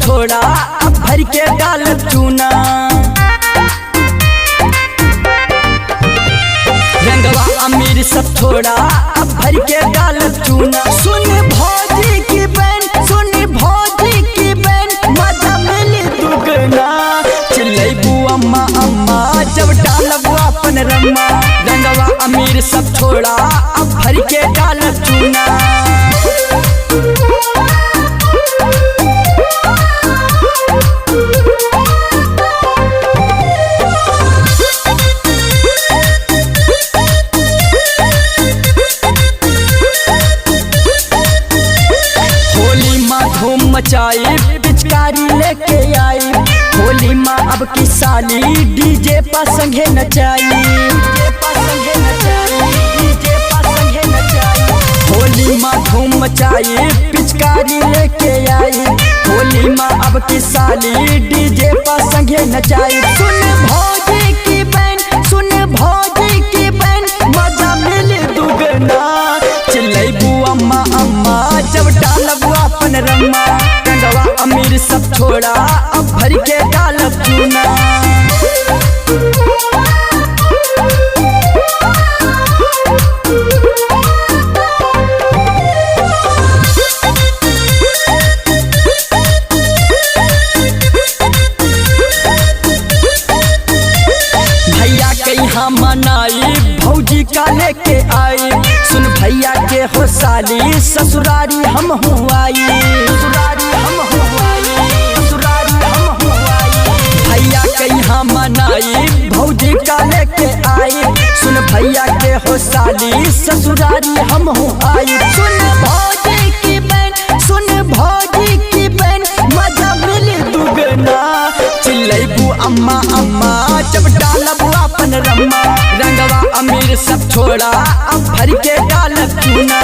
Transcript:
छोड़ा अब भर के डाल चूना। रंगवा अमीर सब छोड़ा अब भर के डाल चूना। सुन भौजी की बहन, सुन भौजी की बहन, मजा मिली दुगना। चिल्लैबू अम्मा अम्मा जब डालब अपन रम्मा। रंगवा अमीर सब छोड़ा अब भर के डाल चूना। धूम मचाई पिचकारी लेके आई, होली माँ अब की साली डीजे पा संगे नचाई। होली माँ धूम मचाई पिचकारी लेके आई, होली माँ अब की साली डीजे पा संगे नचाई। सुन भौजी की बहन, सुन भौजी की बहन, मजा मिले दुगना। चिल्लैबू अम्मा अम्मा जब डालब अपन रम्मा। रंगवा अमीर सब छोड़ा अब भर के डालब चूना। भैया के यहाँ मनाई भौजी का लेके आई। सुन भैया के हो साली ससुरारी हम हुआई। भैया के यहाँ मनाई भौजी का लेके आई। सुन भैया के हो साली ससुरारी हम हुआई। सुन भौजी की बहन, सुन भौजी की बहन, मजा मिली दुगना। चिल्लैबू अम्मा अम्मा जब डालब अपन रम्मा। रंगवा अमीर सब छोड़ा अब भर के डालब चूना।